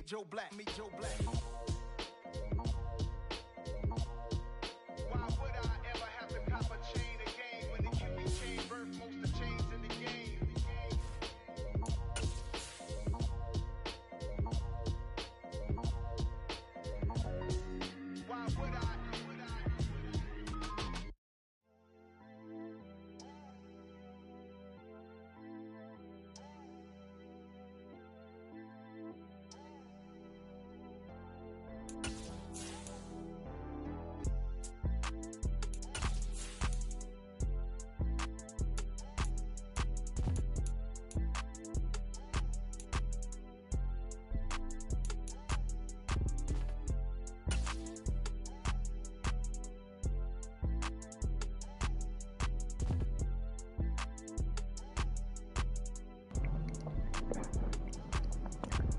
Joe Black. Why would I ever have to cop a chain again when the QB chain birthed most of chains in the game? Why would I?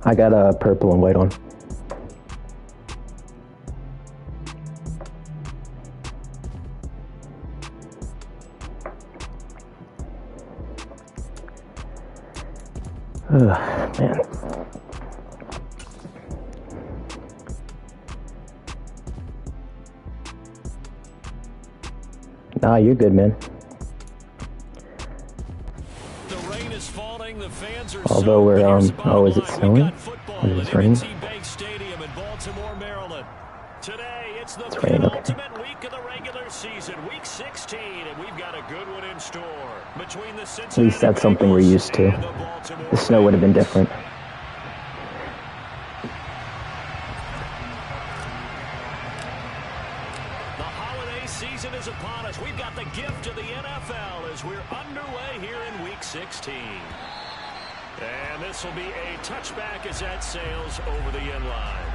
I got a purple and white on. Man. Nah, you're good, man. The rain is falling. The fans are although we're oh, is it snowing? Is it raining? Stadium in Baltimore, Maryland. Today it's the raining, penultimate week of the regular season, week 16, and we've got a good one in store. Between the At least that's something we're used to. The snow would have been different. The holiday season is upon us. We've got the gift of the NFL as we're underway here in week 16. And this will be a touchback as that sails over the end line.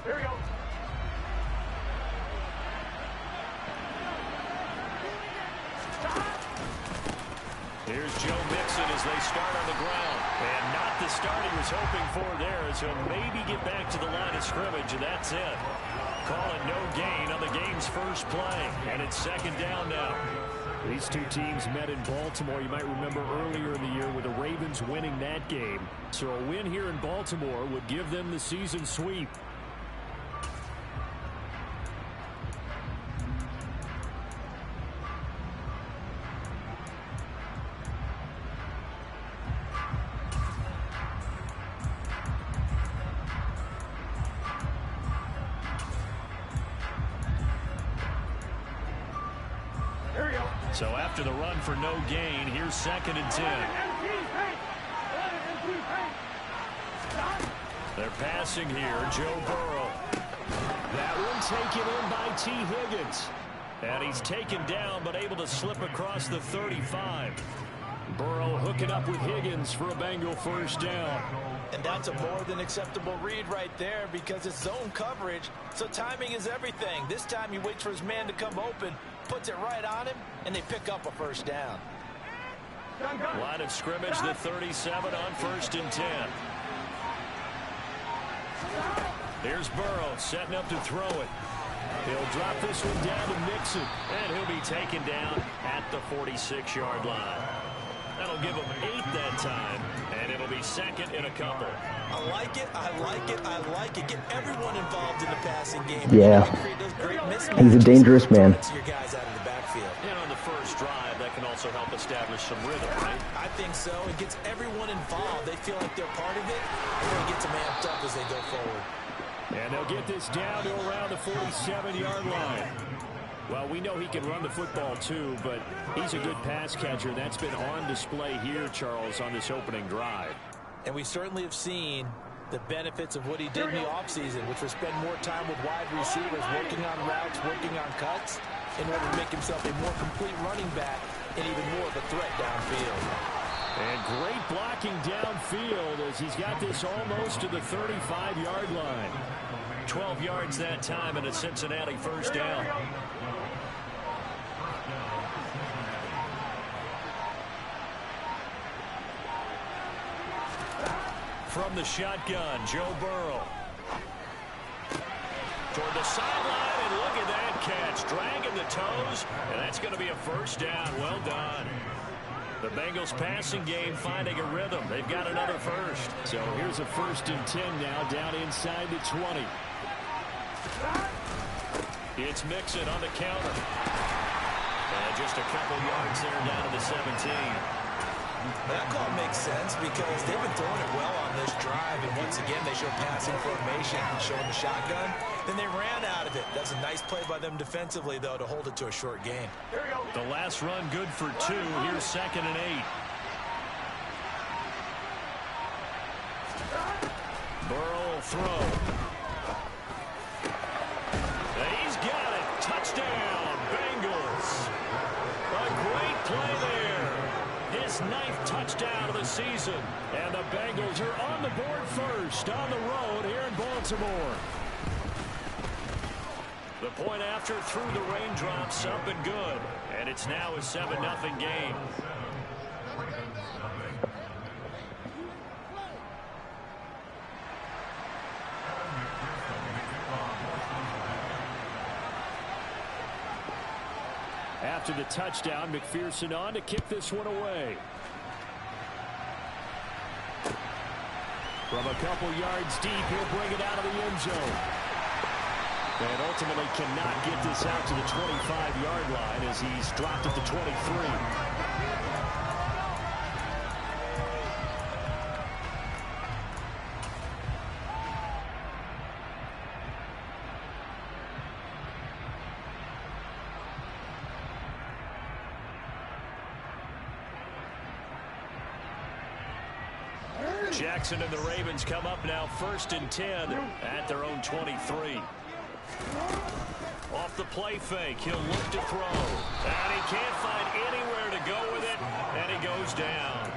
Here we go. Here's Joe Mixon as they start on the ground. And not the start he was hoping for there, as he'll maybe get back to the line of scrimmage, and that's it. Call it no gain on the game's first play. And it's second down now. These two teams met in Baltimore. You might remember earlier in the year with the Ravens winning that game. So a win here in Baltimore would give them the season sweep. So after the run for no gain, here's second and 10. They're passing here, Joe Burrow. That one taken in by T. Higgins. And he's taken down, but able to slip across the 35. Burrow hooking up with Higgins for a Bengal first down. And that's a more than acceptable read right there because it's zone coverage, so timing is everything. This time he waits for his man to come open, puts it right on him, and they pick up a first down. Line of scrimmage, the 37 on first and 10. Here's Burrow setting up to throw it. He'll drop this one down to Mixon, and he'll be taken down at the 46-yard line. That'll give him 8 that time, and it'll be second in a couple. I like it, I like it, I like it. Get everyone involved in the passing game. Yeah. He's a dangerous man. Your guys out of the backfield. And on the first drive, that can also help establish some rhythm, right? I think so. It gets everyone involved. They feel like they're part of it, and it gets them amped up as they go forward. And they'll get this down to around the 47-yard line. Well, we know he can run the football too, but he's a good pass catcher. That's been on display here, Charles, on this opening drive. And we certainly have seen the benefits of what he did in the offseason, which was spend more time with wide receivers, working on routes, working on cuts, in order to make himself a more complete running back and even more of a threat downfield. And great blocking downfield as he's got this almost to the 35-yard line. 12 yards that time and a Cincinnati first down. From the shotgun, Joe Burrow. Toward the sideline, and look at that catch. Dragging the toes, and that's going to be a first down. Well done. The Bengals passing game finding a rhythm. They've got another first. So here's a 1st and 10 now, down inside the 20. It's Mixon on the counter. And just a couple yards there down to the 17. That call makes sense because they've been throwing it well on this drive, and once again they show passing formation, showing the shotgun. Then they ran out of it. That's a nice play by them defensively, though, to hold it to a short gain. The last run good for 2. Here's 2nd and 8. Burrow will throw. He's got it. Touchdown, Bengals. A great play there. His 9th touchdown of the season. And the Bengals are on the board first on the road here in Baltimore. The point after through the raindrops, up and good. And it's now a 7-0 game. After the touchdown, McPherson on to kick this one away. From a couple yards deep, he'll bring it out of the end zone. And ultimately cannot get this out to the 25-yard line as he's dropped at the 23. Jackson and the Ravens come up now 1st and 10 at their own 23. Off the play fake, he'll look to throw. And he can't find anywhere to go with it, and he goes down.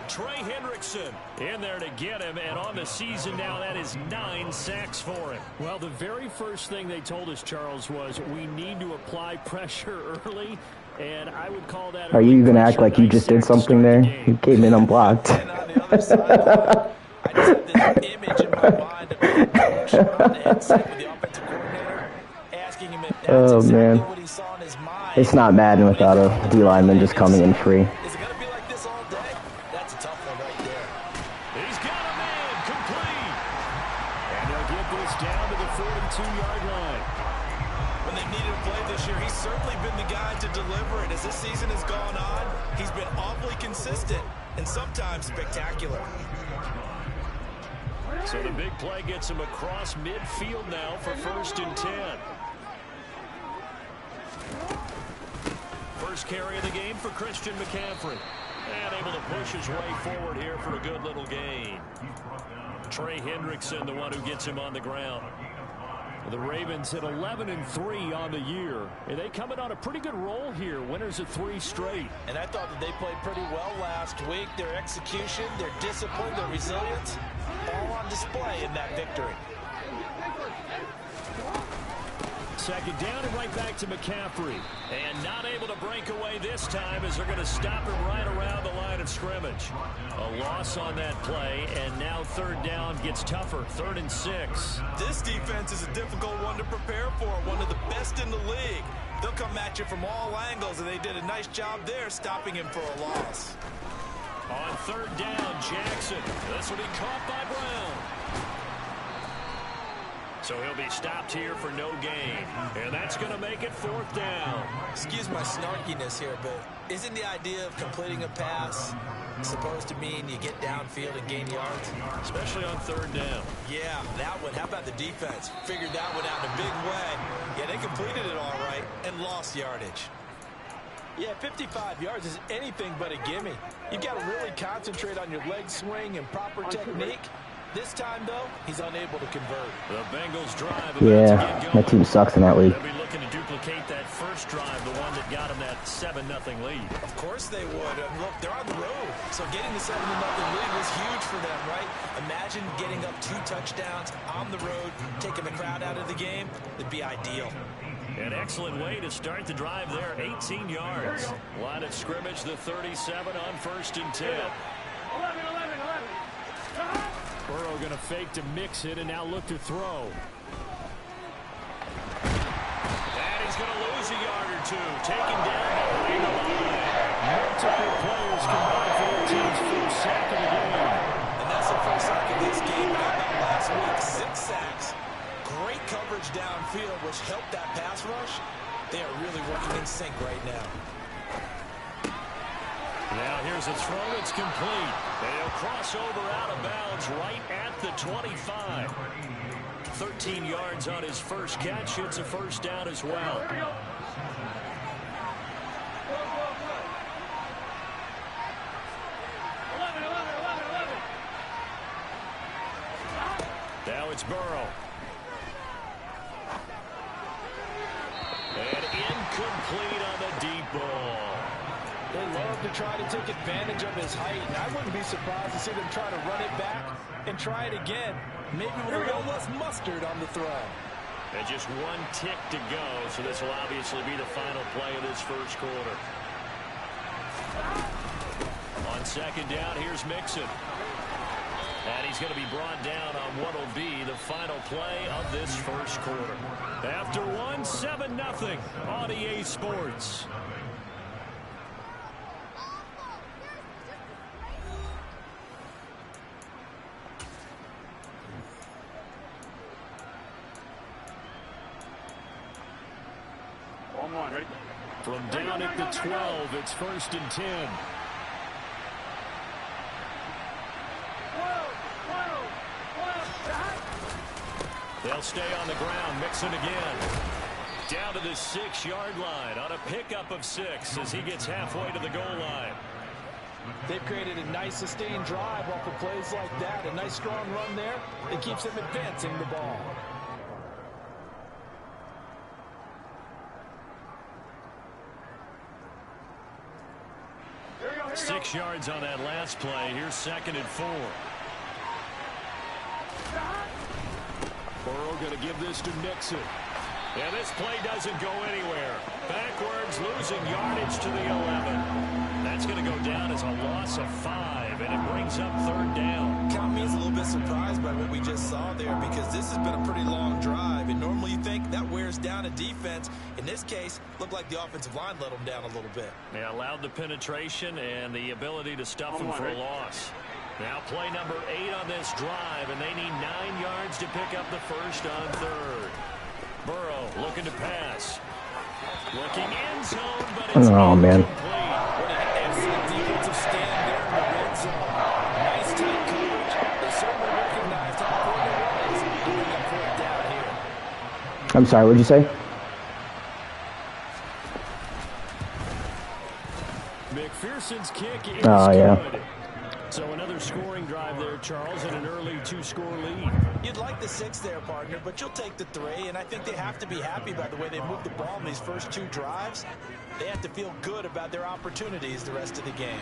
Trey Hendrickson in there to get him, and on the season now, that is 9 sacks for him. Well, the very first thing they told us, Charles, was we need to apply pressure early, and I would call that... Are you going to act like you just did something there? You came in unblocked. And on the other side, I just have this image in my mind of the coach on the headset with the offensive coordinator asking him if that's exactly what he saw in his mind. It's not Madden without a D lineman just coming in free. Is it going to be like this all day? That's a tough one right there. He's got a man complete. And they'll get this down to the 42-yard line. When they needed a play this year, he's certainly been the guy to deliver it. As this season has gone on, he's been awfully consistent and sometimes spectacular. So the big play gets him across midfield now for 1st and 10. First carry of the game for Christian McCaffrey. And able to push his way forward here for a good little gain. Trey Hendrickson, the one who gets him on the ground. The Ravens hit 11-3 on the year, and they come in on a pretty good roll here. Winners of 3 straight. And I thought that they played pretty well last week. Their execution, their discipline, their resilience, all on display in that victory. 2nd down and right back to McCaffrey. And not able to break away this time as they're going to stop him right around the line of scrimmage. A loss on that play, and now 3rd down gets tougher. 3rd and 6. This defense is a difficult one to prepare for, one of the best in the league. They'll come at you from all angles, and they did a nice job there stopping him for a loss. On 3rd down, Jackson. This will be caught by Brown. So he'll be stopped here for no gain. And that's going to make it 4th down. Excuse my snarkiness here, but isn't the idea of completing a pass supposed to mean you get downfield and gain yards? Especially on 3rd down. Yeah, that one. How about the defense? Figured that one out in a big way. Yeah, they completed it all right and lost yardage. Yeah, 55 yards is anything but a gimme. You've got to really concentrate on your leg swing and proper technique. This time, though, he's unable to convert. The Bengals drive. Yeah, my team sucks in that league. They'll be looking to duplicate that first drive, the one that that got them that 7-0 lead. Of course they would. Look, they're on the road, so getting the 7-0 lead was huge for them, right? Imagine getting up 2 touchdowns on the road, taking the crowd out of the game. It'd be ideal. An excellent way to start the drive there, 18 yards. Line of scrimmage, the 37 on 1st and 10. 11. Burrow going to fake to mix it and now look to throw. And he's going to lose a yard or 2. Taken down behind the line. Multiple players combined for their team's first sack of the game. And that's the first sack of this game. How about last week? 6 sacks. Great coverage downfield, which helped that pass rush. They are really working in sync right now. Now here's a throw. It's complete. They'll cross over out of bounds right at the 25. 13 yards on his first catch. It's a first down as well. Now it's Burrow. And incomplete on the deep ball. They love to try to take advantage of his height, and I wouldn't be surprised to see them try to run it back and try it again. Maybe with a little less mustard on the throw. And just 1 tick to go, so this will obviously be the final play of this first quarter. On 2nd down, here's Mixon. And he's going to be brought down on what will be the final play of this first quarter. After 1, 7-0 on EA Sports. Ready? From down at the 12, it's 1st and 10. They'll stay on the ground. Mixon again. Down to the 6-yard line on a pickup of 6 as he gets halfway to the goal line. They've created a nice sustained drive off of plays like that. A nice strong run there. It keeps them advancing the ball. 6 yards on that last play. Here's 2nd and 4. Burrow going to give this to Mixon. Yeah, this play doesn't go anywhere. Backwards, losing yardage to the 11. That's going to go down as a loss of 5, and it brings up 3rd down. Count me as a little bit surprised by what we just saw there, because this has been a pretty long drive, and normally you think that wears down a defense. In this case, looked like the offensive line let them down a little bit. They allowed the penetration and the ability to stuff them for a loss. Now play number 8 on this drive, and they need 9 yards to pick up the first on 3rd. Burrow looking to pass. Looking end zone, but it's man. What an excellent defensive stand there in the red zone. Nice tight coverage. They certainly recognized how important it was to bring up 4th down here. I'm sorry, what did you say? McPherson's kick is good. So another scoring drive there, Charles, and an early 2-score lead. You'd like the 6 there, partner, but you'll take the 3, and I think they have to be happy by the way they moved the ball in these first 2 drives. They have to feel good about their opportunities the rest of the game.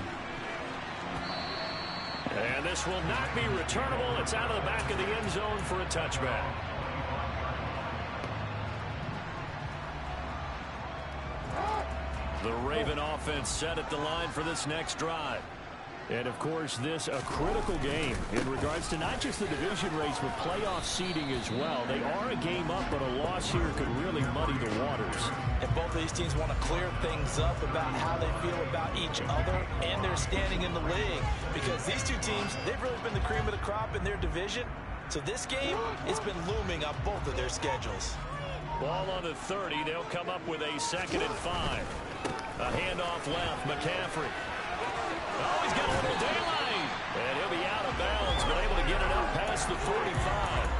And this will not be returnable. It's out of the back of the end zone for a touchback. The Raven offense set at the line for this next drive. And, of course, this a critical game in regards to not just the division race, but playoff seeding as well. They are a game up, but a loss here could really muddy the waters. And both of these teams want to clear things up about how they feel about each other and their standing in the league. Because these two teams, they've really been the cream of the crop in their division. So this game, it's been looming on both of their schedules. Ball on the 30. They'll come up with a 2nd and 5. A handoff left. McCaffrey. Oh, he's got a little daylight. And he'll be out of bounds, but able to get it up past the 45.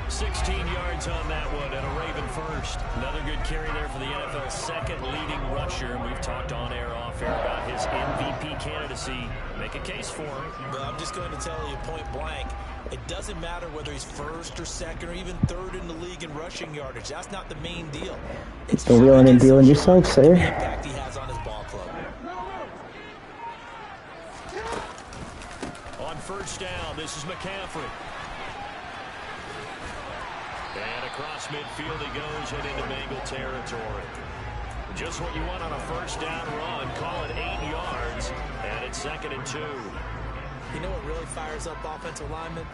16 yards on that one, and a Raven first. Another good carry there for the NFL's 2nd leading rusher. And we've talked on air, off air about his MVP candidacy. Make a case for him. But I'm just going to tell you point blank, it doesn't matter whether he's 1st or 2nd or even 3rd in the league in rushing yardage. That's not the main deal. It's the wheeling and dealing yourself, sir. Impact field he goes, heading into Bengal territory. Just what you want on a first down run. Call it 8 yards, and it's 2nd and 2. You know what really fires up offensive linemen?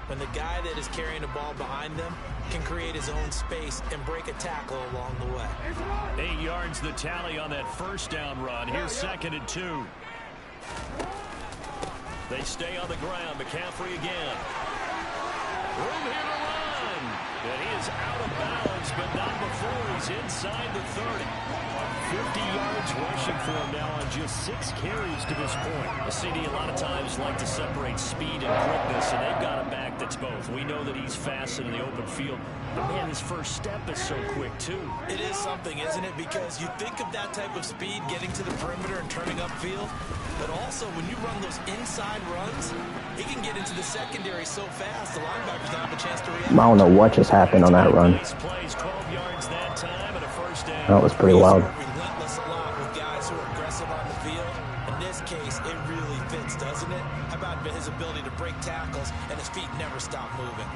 When the guy that is carrying the ball behind them can create his own space and break a tackle along the way. 8 yards the tally on that first down run. Here's 2nd and 2. They stay on the ground. McCaffrey again. Room here to run. And he is out of bounds, but not before he's inside the 30. 50 yards rushing for him now on just 6 carries to this point. The CD a lot of times like to separate speed and quickness, and they've got a back that's both. We know that he's fast in the open field, but man, his first step is so quick too. It is something, isn't it? Because you think of that type of speed getting to the perimeter and turning upfield, but also when you run those inside runs, he can get into the secondary so fast the linebackers don't have a chance to react. I don't know what just happened on that run. That was pretty wild. Relentless a lot with guys who are aggressive on the field. In this case, it really fits, doesn't it? How about his ability to break tackles and his feet never stop moving?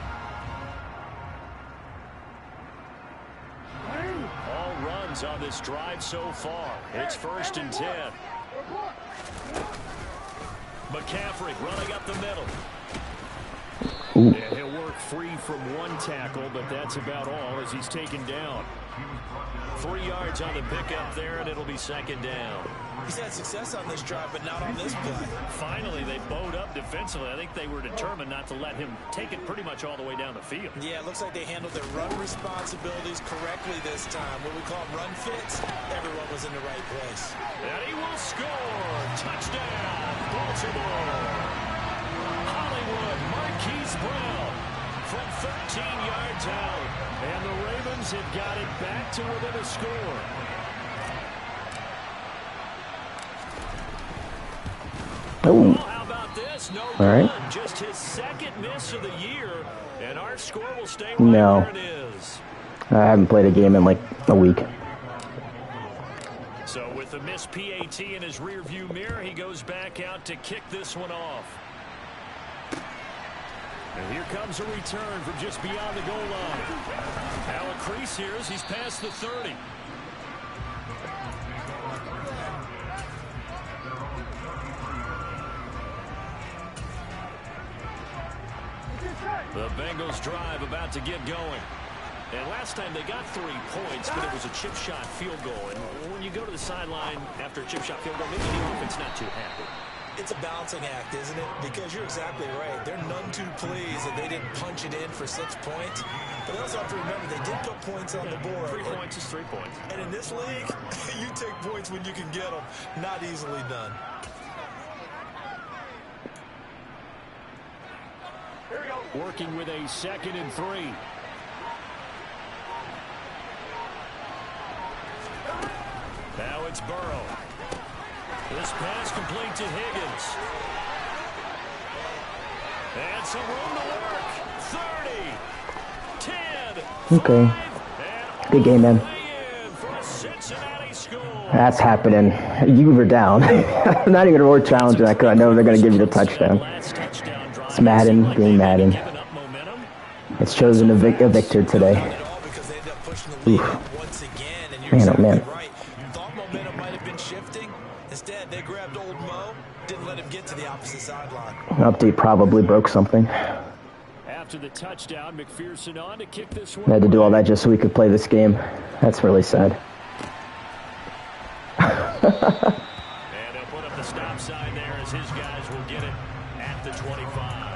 All runs on this drive so far. It's 1st and 10. McCaffrey running up the middle. And he'll work free from one tackle, but that's about all as he's taken down. 3 yards on the pickup there, and it'll be 2nd down. He's had success on this drive, but not on this play. Finally, they bowed up defensively. I think they were determined not to let him take it pretty much all the way down the field. Yeah, it looks like they handled their run responsibilities correctly this time. What we call run fits, everyone was in the right place. And he will score. Touchdown, Baltimore. Hollywood Marquise Brown from 13 yards out. And the Ravens have got it back to within a score. Oh. Well, how about this? No all right. run. Just his 2nd miss of the year. And our score will stay right No. where it is. I haven't played a game in like a week. So with the missed PAT in his rearview mirror, he goes back out to kick this one off. And here comes a return from just beyond the goal line. Now a crease here as he's past the 30. The Bengals drive about to get going. And last time they got 3 points, but it was a chip shot field goal. And when you go to the sideline after a chip shot field goal, maybe the offense not too happy. It's a balancing act, isn't it? Because you're exactly right. They're none too pleased that they didn't punch it in for 6 points. But they also have to remember they did put points on the board. 3 points is 3 points. And in this league, you take points when you can get them. Not easily done. Working with a 2nd and 3. Now it's Burrow. This pass complete to Higgins. And some room to work. 30, 10. Okay. Good game, man. That's happening. You were down. I'm not even going to work challenging that because I know they're going to give you the touchdown. It's Madden being Madden. It's chosen a victor today. Oof. Man, oh man. Thought momentum might have been shifting. Instead, they grabbed old Mo, didn't let him get to the opposite sideline. Update probably broke something. After the touchdown, McPherson on to kick this one. I had to do all that just so we could play this game. That's really sad. And they'll put up the stop sign there as his guys will get it at the 25.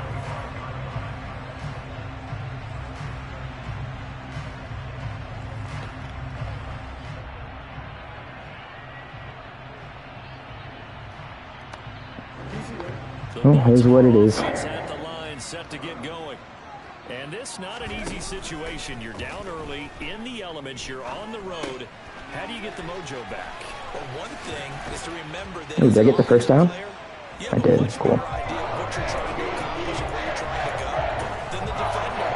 Well, here's what it is. At the line, set to get going. And this not an easy situation. You're down early, in the elements, you're on the road. How do you get the mojo back? Well, one thing is to remember that. Oh, did I get the first down? I did. Cool. Than the defender.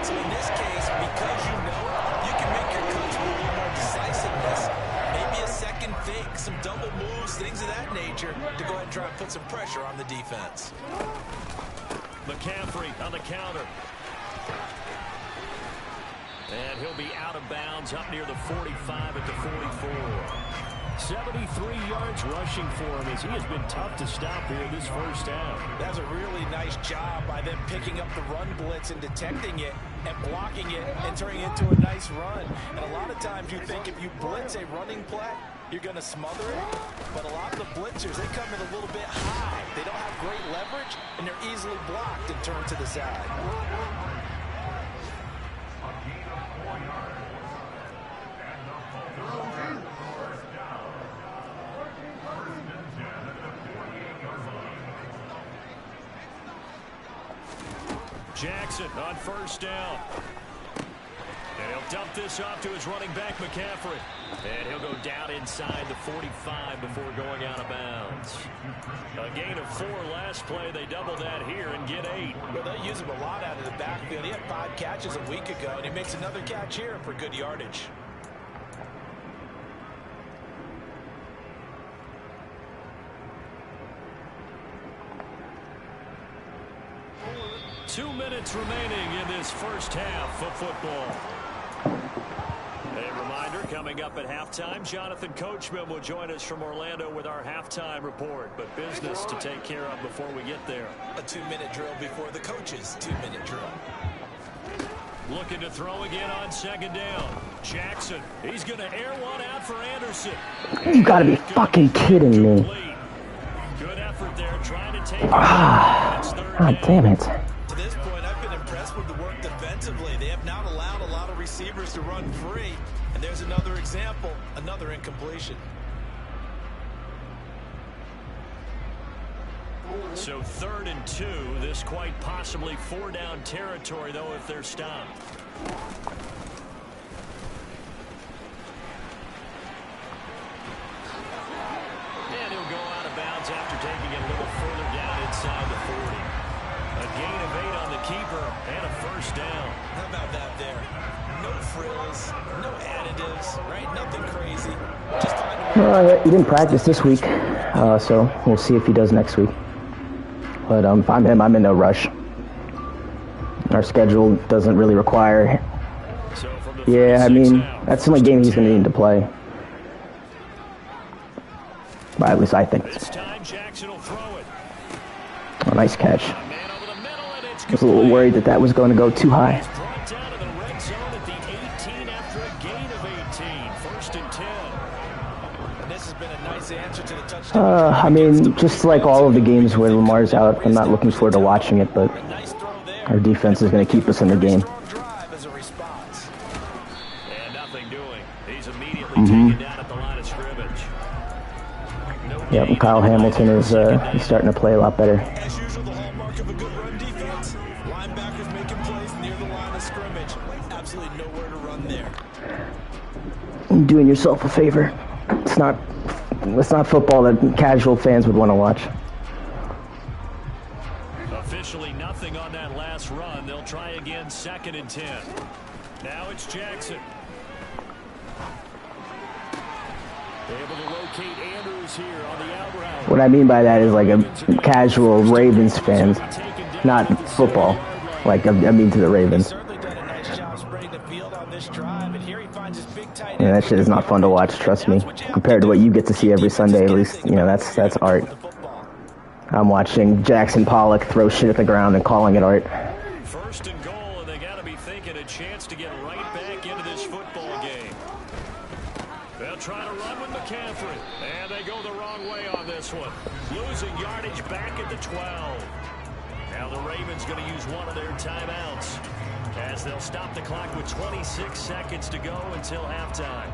So in this case, because you know you can make your cuts with a little more decisiveness. Maybe a second fake, some double moves, things of that nature, to go ahead and try and put some pressure on the defense. McCaffrey on the counter. And he'll be out of bounds up near the 45 at the 44. 73 yards rushing for him as he has been tough to stop here this first half. That's a really nice job by them picking up the run blitz and detecting it and blocking it and turning it into a nice run. And a lot of times you think if you blitz a running play, you're going to smother it. But a lot of the blitzers, they come in a little bit high. They don't have great leverage, and they're easily blocked and turned to the side. Jackson on first down. And he'll dump this off to his running back, McCaffrey. And he'll go down inside the 45 before going out of bounds. A gain of 4 last play. They double that here and get 8. Well, they use him a lot out of the backfield. He had 5 catches a week ago, and he makes another catch here for good yardage. Two minutes remaining in this first half of football. A reminder, coming up at halftime, Jonathan Coachman will join us from Orlando with our halftime report. But business to take care of before we get there. A 2-minute drill before the coach's 2-minute drill. Looking to throw again on second down. Jackson, he's going to air one out for Anderson. You gotta be fucking kidding me. Good effort there, trying to take God damn it. To this point, I've been impressed with the work defensively. They have not allowed a lot of receivers to run free. And there's another example, another incompletion. So 3rd and 2, this quite possibly 4-down territory, though, if they're stopped. And he'll go out of bounds after taking it a little further down inside the 40. A gain of 8 on the keeper and a first down. How about that there? No frills, no additives, right? Nothing crazy. Just He didn't practice this week, so we'll see if he does next week. But if I'm him, I'm in no rush. Our schedule doesn't really require. Yeah, I mean, that's the only game he's going to need to play. But at least I think. This time Jackson will throw it. Oh, nice catch. I was a little worried that that was going to go too high. Brought down to the red zone at the 18 after a gain of 18. 1st and 10. And this has been a nice answer to the touchdown. I mean, just like all of the games where Lamar's out, I'm not looking forward to watching it, but our defense is going to keep us in the game. And nothing doing. He's immediately taken down at the line of scrimmage. Yep, and Kyle Hamilton is he's starting to play a lot better. As usual, the hallmark of a good run defense. Linebackers making plays near the line of scrimmage. Absolutely nowhere to run there. You're doing yourself a favor. It's not football that casual fans would want to watch. Officially nothing on that last run. They'll try again 2nd and 10. Now it's Jackson. Able to locate Andrews here on the out route. What I mean by that is like a casual Ravens fan, not football. Like I mean to the Ravens. Yeah, that shit is not fun to watch, trust me. Compared to what you get to see every Sunday, at least, you know, that's art. I'm watching Jackson Pollock throw shit at the ground and calling it art. 1st and goal, and they got to be thinking a chance to get right back into this football game. They'll try to run with McCaffrey, and they go the wrong way on this one. Losing yardage back at the 12. Now the Ravens going to use one of their timeouts, as they'll stop the clock with 26 seconds to go until halftime.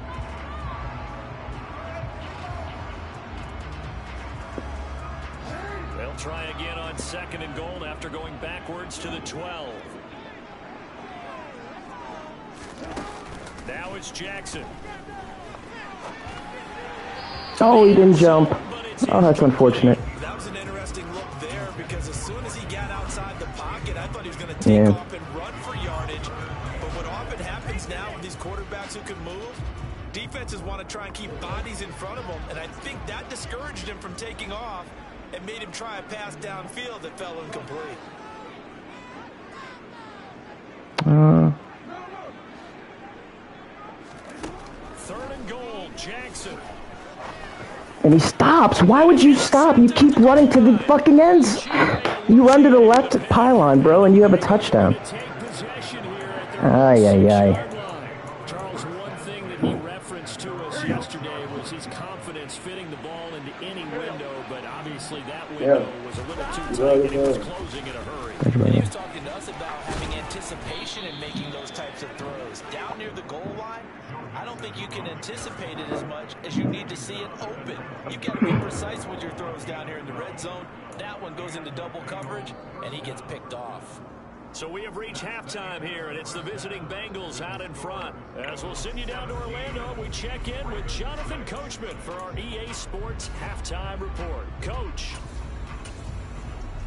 They'll try again on 2nd and goal after going backwards to the 12. Now it's Jackson. Oh, he didn't jump. Oh, that's unfortunate. That was an interesting look there because as soon as he got outside the pocket, I thought he was going to take off and run for yardage. But what often happens now with these quarterbacks who can move, defenses want to try and keep bodies in front of them, and I think that discouraged him from taking off and made him try a pass downfield that fell incomplete. Jackson. And he stops. Why would you stop? You keep running to the fucking ends. You run to the left pylon, bro, and you have a touchdown. Ay, ay, ay. Charles, one thing that he referenced to us yesterday was his confidence fitting the ball into any window, but obviously that window was a little too tight and it was closing in a hurry. And he was talking to us about having anticipation in making those types of throws. Down near the goal line, I don't think you can anticipate it as much as you need to see it open. You've got to be precise with your throws down here in the red zone. That one goes into double coverage, and he gets picked off. So we have reached halftime here, and it's the visiting Bengals out in front. As we'll send you down to Orlando, we check in with Jonathan Coachman for our EA Sports Halftime Report. Coach.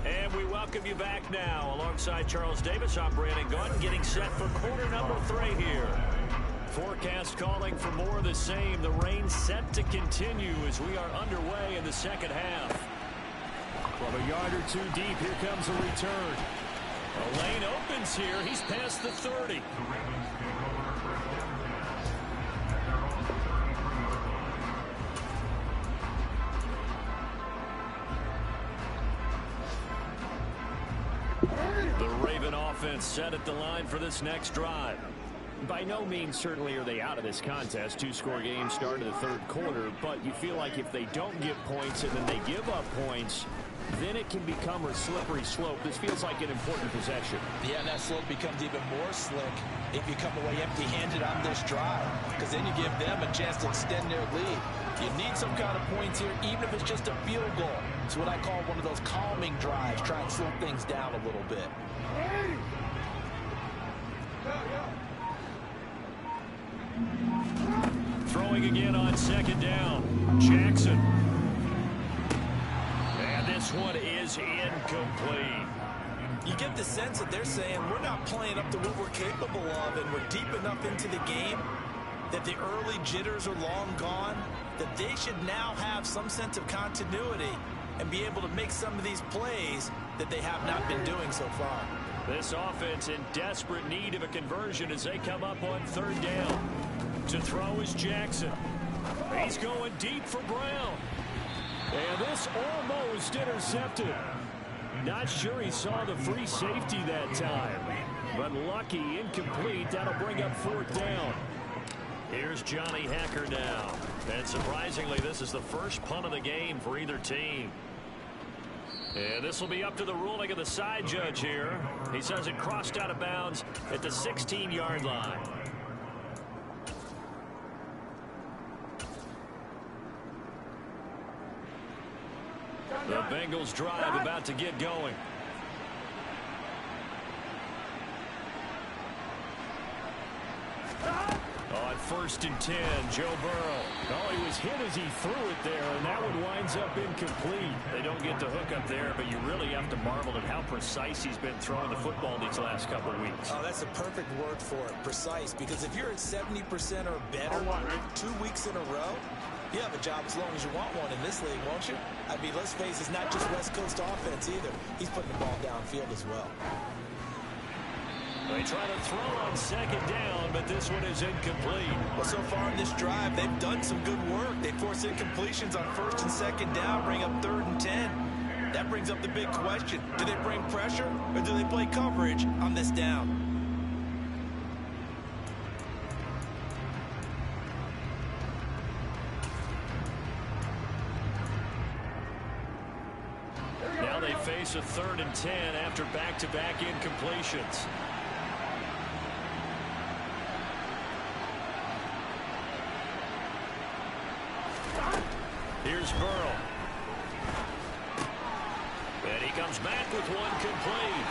And we welcome you back now. Alongside Charles Davis, I'm Brandon Gordon, getting set for quarter number 3 here. Forecast calling for more of the same. The rain set to continue as we are underway in the second half. From a yard or two deep, here comes a return. A lane opens here. He's past the 30. The Raven offense set at the line for this next drive. By no means certainly are they out of this contest. 2-score game start of the third quarter, but you feel like if they don't get points and then they give up points, then it can become a slippery slope. This feels like an important possession. Yeah, and that slope becomes even more slick if you come away empty-handed on this drive, because then you give them a chance to extend their lead. You need some kind of points here, even if it's just a field goal. It's what I call one of those calming drives. Try and slow things down a little bit. Throwing again on second down. Jackson. And this one is incomplete. You get the sense that they're saying we're not playing up to what we're capable of, and we're deep enough into the game that the early jitters are long gone, that they should now have some sense of continuity and be able to make some of these plays that they have not been doing so far. This offense in desperate need of a conversion as they come up on third down. To throw is Jackson. He's going deep for Brown. And this almost intercepted. Not sure he saw the free safety that time. But lucky, incomplete. That'll bring up fourth down. Here's Johnny Hacker now. And surprisingly, this is the first punt of the game for either team. And this will be up to the ruling of the side judge here. He says it crossed out of bounds at the 16-yard line. The Bengals drive about to get going. On 1st and 10, Joe Burrow. Oh, he was hit as he threw it there, and that one winds up incomplete. They don't get the hook up there, but you really have to marvel at how precise he's been throwing the football these last couple of weeks. Oh, that's a perfect word for it, precise, because if you're at 70% or better 2 weeks in a row, you have a job as long as you want one in this league, won't you? I mean, let's face it, it's not just West Coast offense either. He's putting the ball downfield as well. They try to throw on second down, but this one is incomplete. Well, so far in this drive, they've done some good work. They force incompletions on 1st and 2nd down, bring up 3rd and 10. That brings up the big question. Do they bring pressure, or do they play coverage on this down? Now they face a 3rd and 10 after back-to-back incompletions. Here's Burrow. And he comes back with one complete.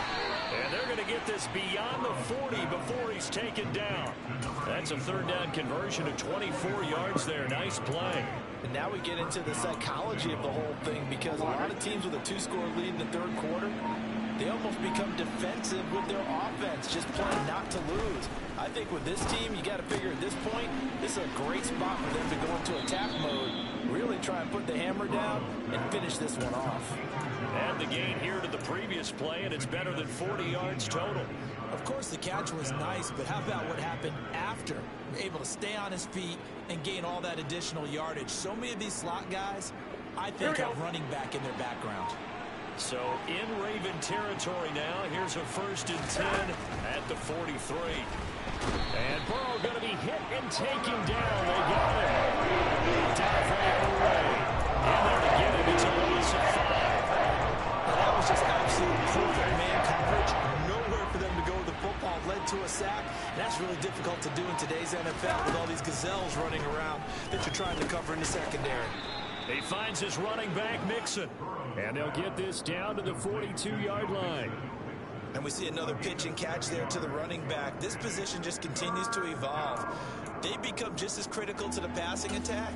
And they're going to get this beyond the 40 before he's taken down. That's a 3rd down conversion of 24 yards there. Nice play. And now we get into the psychology of the whole thing, because a lot of teams with a 2-score lead in the 3rd quarter, they almost become defensive with their offense, just playing not to lose. I think with this team, you got to figure at this point, this is a great spot for them to go into attack mode, really try and put the hammer down and finish this one off. And the gain here to the previous play, and it's better than 40 yards total. Of course, the catch was nice, but how about what happened after? Able to stay on his feet and gain all that additional yardage. So many of these slot guys, I think, have running back in their background. So in Raven territory now. Here's a 1st and 10 at the 43. And Burrow going to be hit and taken down. They got him. Halfway away. In there to get him. It's a loss of 5. That was just absolute perfect man coverage. Nowhere for them to go with the football. Led to a sack. And that's really difficult to do in today's NFL with all these gazelles running around that you're trying to cover in the secondary. He finds his running back, Mixon. And they'll get this down to the 42-yard line. And we see another pitch and catch there to the running back. This position just continues to evolve. They become just as critical to the passing attack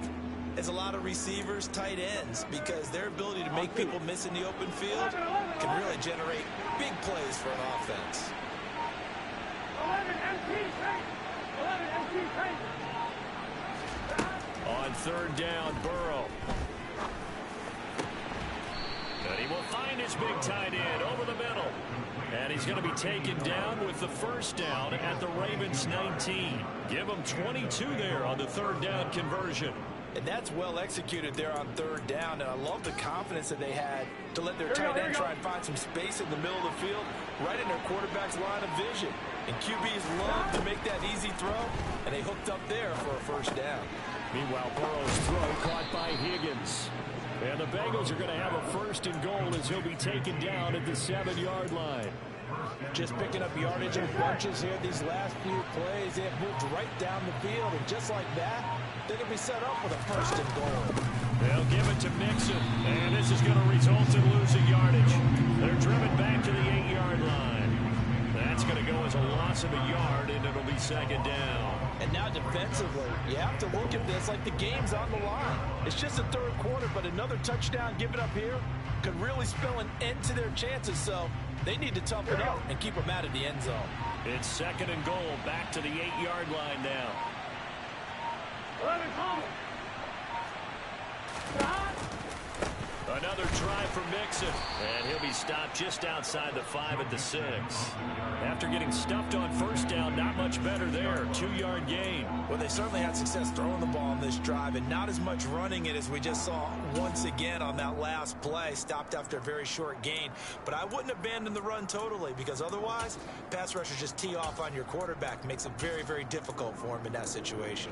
as a lot of receivers, tight ends, because their ability to make people miss in the open field can really generate big plays for an offense. 11 empty. On 3rd down, Burrow. And he will find his big tight end over the middle. And he's going to be taken down with the 1st down at the Ravens 19. Give them 22 there on the 3rd down conversion. And that's well executed there on 3rd down. And I love the confidence that they had to let their tight end try and find some space in the middle of the field, right in their quarterback's line of vision. And QBs love to make that easy throw, and they hooked up there for a 1st down. Meanwhile, Burrow's throw caught by Higgins. And the Bengals are going to have a 1st and goal as he'll be taken down at the 7-yard line. Just picking up yardage in bunches here these last few plays. They have moved right down the field, and just like that, they can be set up with a 1st and goal. They'll give it to Mixon, and this is going to result in losing yardage. They're driven back to the 8-yard line. That's going to go as a loss of a yard, and it'll be 2nd down. And now defensively, you have to look at this like the game's on the line. It's just the 3rd quarter, but another touchdown given up here could really spell an end to their chances. So they need to toughen up and keep them out of the end zone. It's 2nd and goal, back to the 8-yard line now. 11 home. Another try for Mixon, and he'll be stopped just outside the 5 at the 6. After getting stuffed on 1st down, not much better there. 2-yard gain. Well, they certainly had success throwing the ball on this drive, and not as much running it as we just saw once again on that last play. Stopped after a very short gain. But I wouldn't abandon the run totally, because otherwise, pass rushers just tee off on your quarterback. Makes it very, very difficult for him in that situation.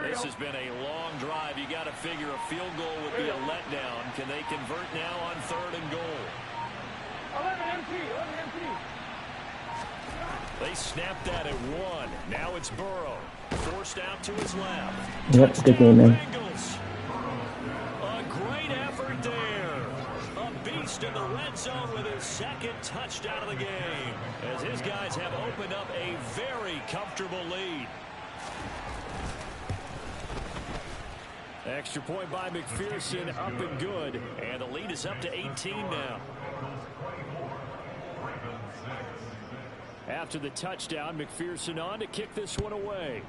This has been a long drive. You got to figure a field goal would be a letdown. Can they convert now on 3rd and goal? 11 empty. They snapped that at 1. Now it's Burrow. Forced out to his left. Yep, good game, man. Bengals. A great effort there. A beast in the red zone with his 2nd touchdown of the game, as his guys have opened up a very comfortable lead. Extra point by McPherson, up and good. And the lead is up to 18 now. After the touchdown, McPherson on to kick this one away.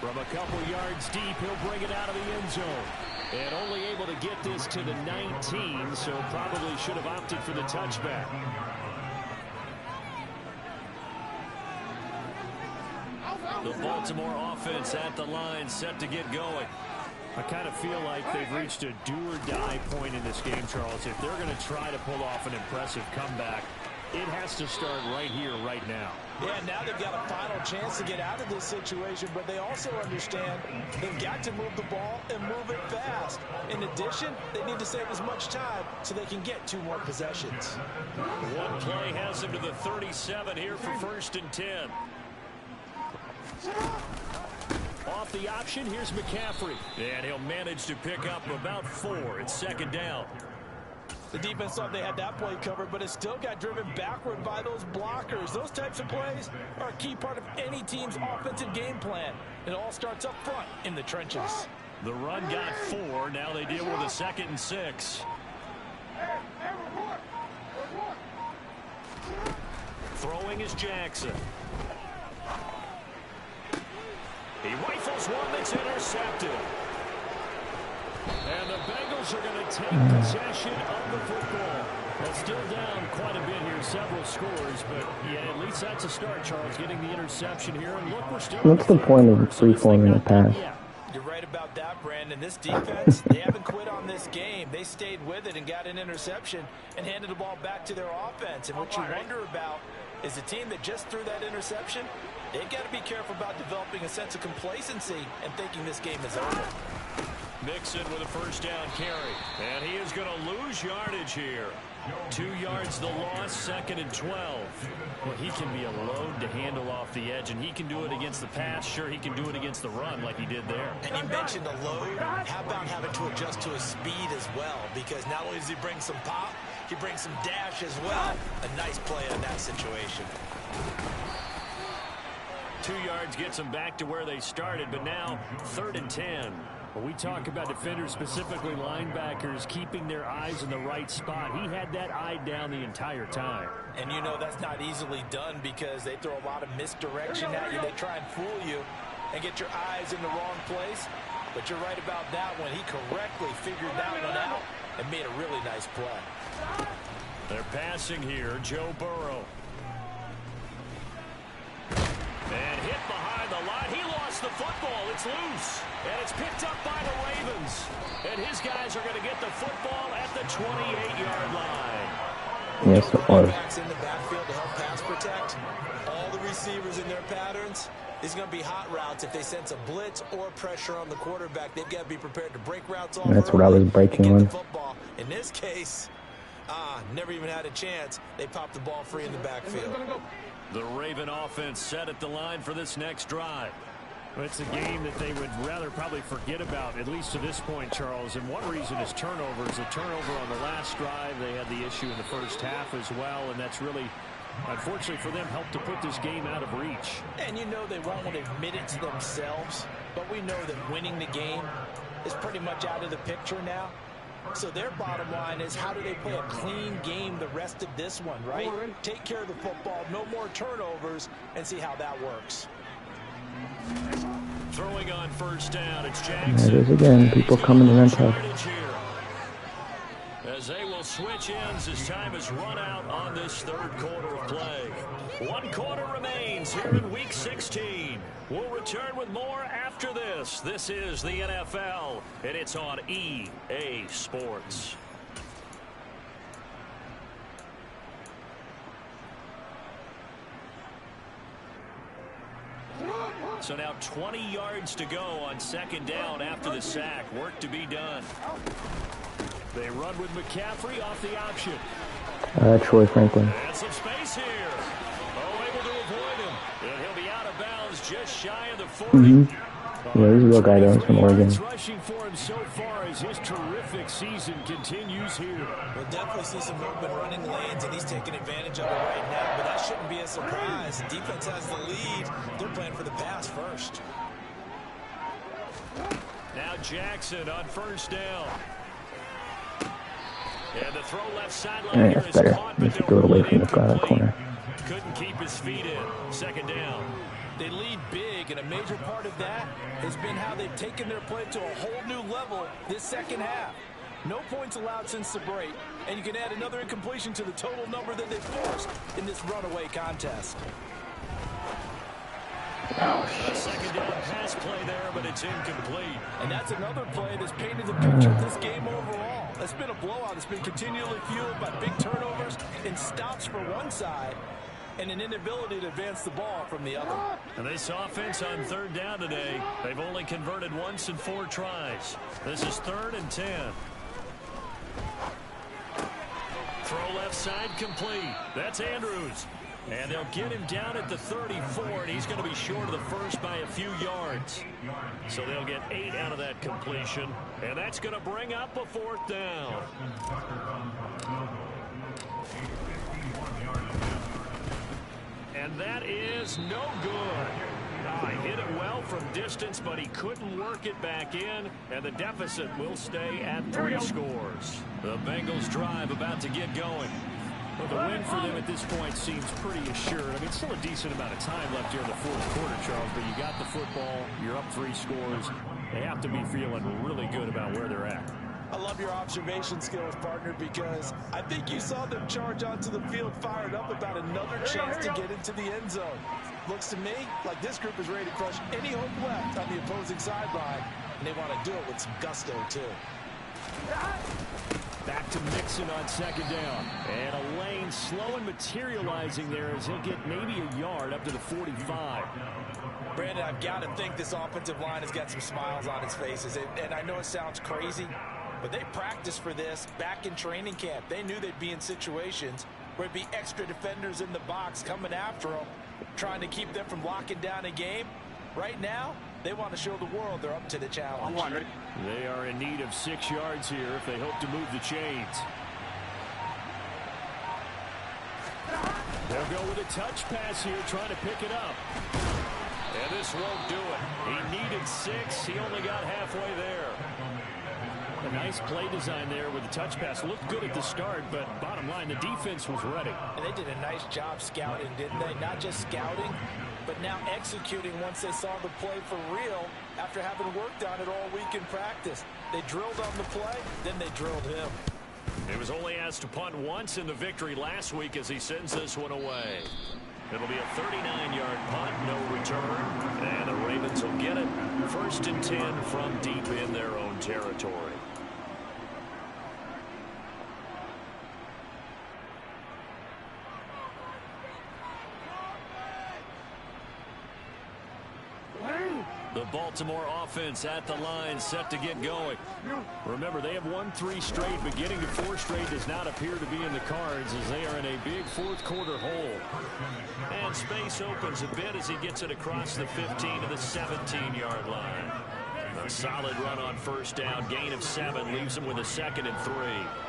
From a couple yards deep, he'll bring it out of the end zone. And only able to get this to the 19, so probably should have opted for the touchback. The Baltimore offense at the line, set to get going. I kind of feel like they've reached a do-or-die point in this game, Charles. If they're going to try to pull off an impressive comeback, it has to start right here, right now. Yeah, now they've got a final chance to get out of this situation, but they also understand they've got to move the ball and move it fast. In addition, they need to save as much time so they can get 2 more possessions. One play has them to the 37 here for 1st and 10. Off the option, here's McCaffrey. And he'll manage to pick up about 4. It's 2nd down. The defense thought they had that play covered, but it still got driven backward by those blockers. Those types of plays are a key part of any team's offensive game plan. It all starts up front in the trenches. The run got 4. Now they deal with a 2nd and 6. Throwing is Jackson. He rifles one that's intercepted. And the Bengals are going to take possession of the football. Well, still down quite a bit here, several scores, but yeah, at least that's a start, Charles, getting the interception here. And look, we're still. What's the point of free-forming the pass? Yeah, you're right about that, Brandon. This defense, they haven't quit on this game. They stayed with it and got an interception and handed the ball back to their offense. And what you wonder about is the team that just threw that interception, they've got to be careful about developing a sense of complacency and thinking this game is over. Mixon with a first down carry. And he is going to lose yardage here. 2 yards the loss, 2nd and 12. Well, he can be a load to handle off the edge, and he can do it against the pass. Sure, he can do it against the run like he did there. And you mentioned a load. How about having to adjust to his speed as well? Because not only does he bring some pop, he brings some dash as well. A nice play on that situation. 2 yards gets them back to where they started, but now 3rd and 10. When we talk about defenders, specifically linebackers, keeping their eyes in the right spot, he had that eye down the entire time. And you know that's not easily done because they throw a lot of misdirection at you. They try and fool you and get your eyes in the wrong place. But you're right about that one. He correctly figured that one out and made a really nice play. They're passing here, Joe Burrow. And hit behind the line. He lost the football. It's loose. And it's picked up by the Ravens. And his guys are going to get the football at the 28-yard line. Yes, it was. Quarterbacks in the backfield to help pass protect. All the receivers in their patterns. These are going to be hot routes. If they sense a blitz or pressure on the quarterback, they've got to be prepared to break routes off. That's what I was breaking on. Football. In this case, never even had a chance. They popped the ball free in the backfield. The Raven offense set at the line for this next drive. Well, it's a game that they would rather probably forget about, at least to this point, Charles. And one reason is turnovers. A turnover on the last drive. They had the issue in the first half as well, and that's really, unfortunately for them, helped to put this game out of reach. And you know they won't admit it to themselves, but we know that winning the game is pretty much out of the picture now. So their bottom line is, how do they play a clean game the rest of this one, right? Take care of the football, no more turnovers, and see how that works. Throwing on first down, it's Jackson. There it is again, people coming to run tough. As they will switch ends as time has run out on this third quarter of play. 1 quarter remains here in Week 16. We'll return with more after this. This is the NFL, and it's on EA Sports. So now 20 yards to go on 2nd down after the sack. Work to be done. They run with McCaffrey off the option. Troy Franklin. And some space here. Oh, able to avoid him. And he'll be out of bounds just shy of the 40. Yeah, he's a real guy, though. He's from Oregon. Rushing for him so far as his terrific season continues here. We'll definitely see some movement running lanes, and he's taking advantage of it right now, but that shouldn't be a surprise. The defense has the lead. They're playing for the pass first. Now Jackson on first down. And the throw left sideline here is better. caught, Just but throw it away from the incomplete. corner. Couldn't keep his feet in. 2nd down. They lead big, and a major part of that has been how they've taken their play to a whole new level this second half. No points allowed since the break, and you can add another incompletion to the total number that they've forced in this runaway contest. A 2nd down pass play there, but it's incomplete. And that's another play that's painted the picture of this game overall. It's been a blowout. It's been continually fueled by big turnovers and stops for one side and an inability to advance the ball from the other. And this offense on 3rd down today, they've only converted once in 4 tries. This is 3rd and 10. Throw left side complete. That's Andrews. And they'll get him down at the 34, and he's going to be short of the first by a few yards. So they'll get 8 out of that completion, and that's going to bring up a 4th down. And that is no good. He hit it well from distance, but he couldn't work it back in, and the deficit will stay at 3 scores. The Bengals drive about to get going. Well, the win for them at this point seems pretty assured. I mean, still a decent amount of time left here in the fourth quarter, Charles, but you got the football, you're up 3 scores. They have to be feeling really good about where they're at. I love your observation skills, partner, because I think you saw them charge onto the field fired up about another chance to get into the end zone. Looks to me like this group is ready to crush any hope left on the opposing sideline, and they want to do it with some gusto, too. Back to Mixon on second down. And a lane slow and materializing there as he'll get maybe a yard up to the 45. Brandon, I've got to think this offensive line has got some smiles on its faces. And I know it sounds crazy, but they practiced for this back in training camp. They knew they'd be in situations where it'd be extra defenders in the box coming after them, trying to keep them from locking down a game. Right now, they want to show the world they're up to the challenge. They are in need of 6 yards here if they hope to move the chains. They'll go with a touch pass here, trying to pick it up. And this won't do it. He needed 6. He only got halfway there. A nice play design there with the touch pass. Looked good at the start, but bottom line, the defense was ready. And they did a nice job scouting, didn't they? Not just scouting, but now executing once they saw the play for real after having worked on it all week in practice. They drilled on the play, then they drilled him. He was only asked to punt once in the victory last week as he sends this one away. It'll be a 39-yard punt, no return, and the Ravens will get it. 1st and 10 from deep in their own territory. The Baltimore offense at the line, set to get going. Remember, they have won 3 straight, but getting to 4 straight does not appear to be in the cards as they are in a big fourth quarter hole. And space opens a bit as he gets it across the 15 to the 17-yard line. A solid run on 1st down, gain of 7, leaves them with a 2nd and 3.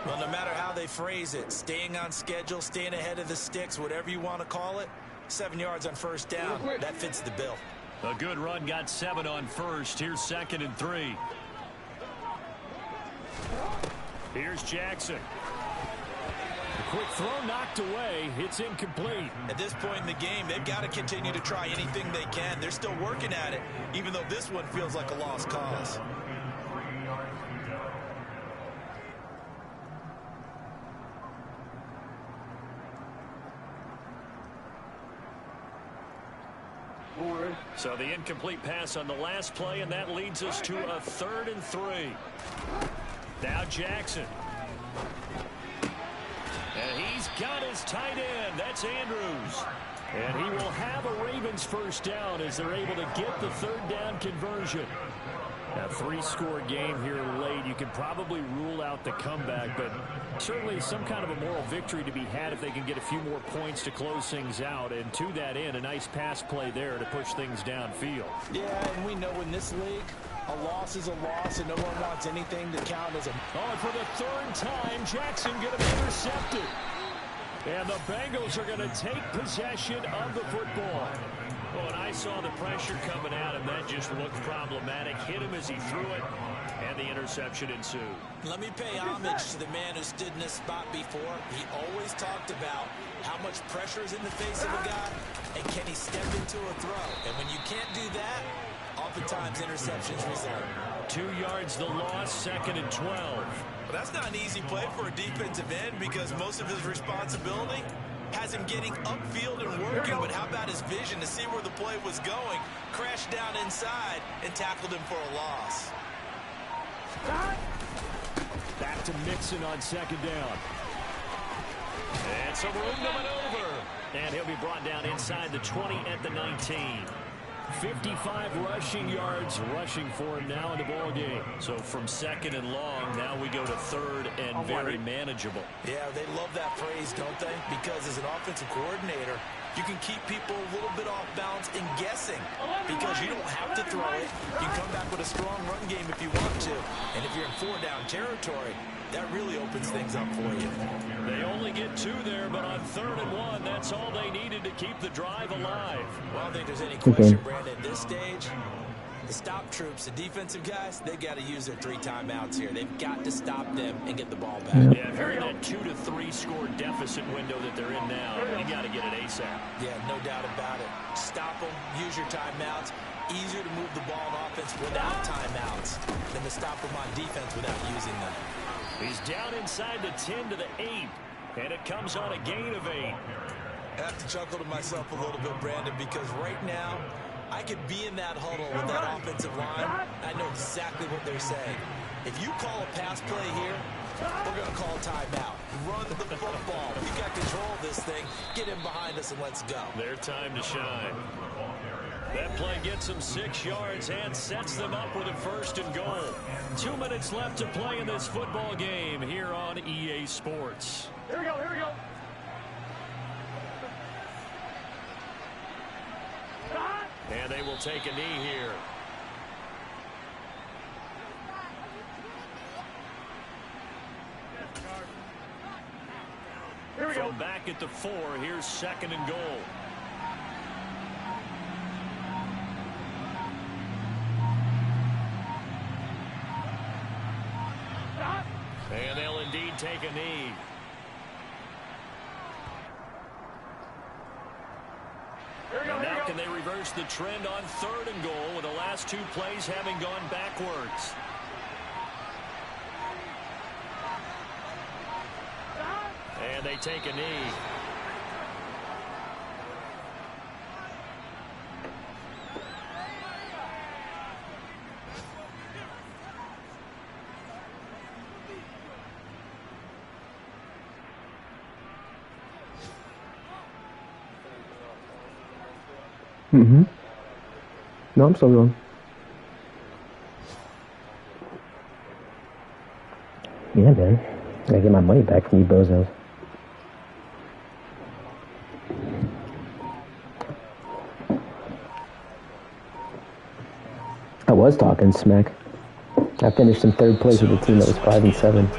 Well, no matter how they phrase it, staying on schedule, staying ahead of the sticks, whatever you want to call it, 7 yards on 1st down, that fits the bill. A good run, got 7 on 1st. Here's 2nd and 3. Here's Jackson. A quick throw knocked away. It's incomplete. At this point in the game, they've got to continue to try anything they can. They're still working at it, even though this one feels like a lost cause. So the incomplete pass on the last play, and that leads us to a 3rd and 3. Now Jackson. And he's got his tight end. That's Andrews. And he will have a Ravens 1st down as they're able to get the 3rd down conversion. A 3-score game here late. You can probably rule out the comeback, but certainly some kind of a moral victory to be had if they can get a few more points to close things out. And to that end, a nice pass play there to push things downfield. Yeah, and we know in this league, a loss is a loss, and no one wants anything to count as a... Oh, for the 3rd time, Jackson going to be intercepted. And the Bengals are going to take possession of the football. Oh, and I saw the pressure coming at him. That just looked problematic. Hit him as he threw it, and the interception ensued. Let me pay homage to the man who stood in this spot before. He always talked about how much pressure is in the face of a guy, and can he step into a throw. And when you can't do that, oftentimes interceptions result. 2 yards the loss, 2nd and 12. But that's not an easy play for a defensive end because most of his responsibility has him getting upfield and working, but how about his vision to see where the play was going, crashed down inside, and tackled him for a loss. Back to Mixon on 2nd down. And some room to maneuver. And he'll be brought down inside the 20 at the 19. 55 rushing yards rushing for him now in the ball game. So from 2nd and long, now we go to 3rd and very manageable. Yeah, they love that phrase, don't they? Because as an offensive coordinator, you can keep people a little bit off balance and guessing because you don't have to throw it. You can come back with a strong run game if you want to. And if you're in 4-down territory, that really opens things up for you. They only get 2 there, but on 3rd and 1, that's all they needed to keep the drive alive. Well, I don't think there's any question, Brandon, at this stage, The stop troops, the defensive guys, they got to use their 3 timeouts here. They've got to stop them and get the ball back. Yeah, if you're in that 2 to 3 score deficit window that they're in now, you got to get it ASAP. Yeah, no doubt about it. Stop them, use your timeouts. Easier to move the ball on offense without timeouts than to stop them on defense without using them. He's down inside the 10 to the 8, and it comes on a gain of 8. I have to chuckle to myself a little bit, Brandon, because right now, I could be in that huddle with that offensive line. I know exactly what they're saying. If you call a pass play here, we're going to call a timeout. Run the football. You got control of this thing. Get him behind us and let's go. Their time to shine. That play gets them 6 yards and sets them up with a 1st and goal. 2 minutes left to play in this football game here on EA Sports. Here we go, here we go. And they will take a knee here. Here we go. From back at the 4, here's 2nd and goal. And they'll indeed take a knee. And now can they reverse the trend on 3rd and goal with the last 2 plays having gone backwards? And they take a knee. Mm-hmm. No, I'm still going. Yeah, man. I gotta get my money back from you bozos. I was talking smack. I finished in 3rd place with a team that was 5 and 7.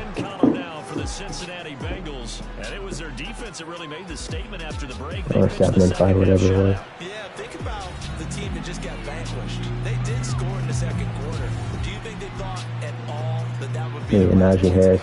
Now for the Cincinnati Bengals, and it was their defense that really made the statement after the break. Or 7 and 5, whatever it was. Yeah, think about the team that just got vanquished. They did score in the 2nd quarter. Do you think they thought at all that that would be? Yeah, Najee Harris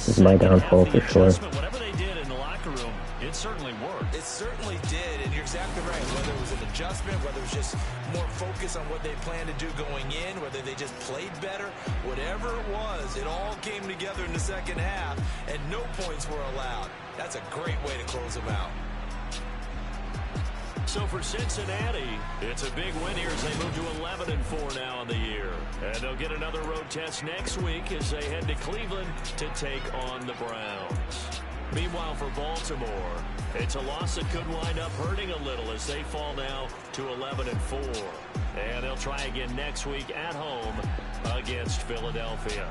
was my downfall for sure. Whatever they did in the locker room, it certainly worked. It certainly did, and you're exactly right. Whether it was an adjustment, whether it was just more focus on what they planned to do going in, whether they just played better, whatever it was, it all came together in the 2nd half, and no points were allowed. That's a great way to close them out. So for Cincinnati, it's a big win here as they move to 11-4 now in the year. And they'll get another road test next week as they head to Cleveland to take on the Browns. Meanwhile, for Baltimore, it's a loss that could wind up hurting a little as they fall now to 11-4. And they'll try again next week at home against Philadelphia.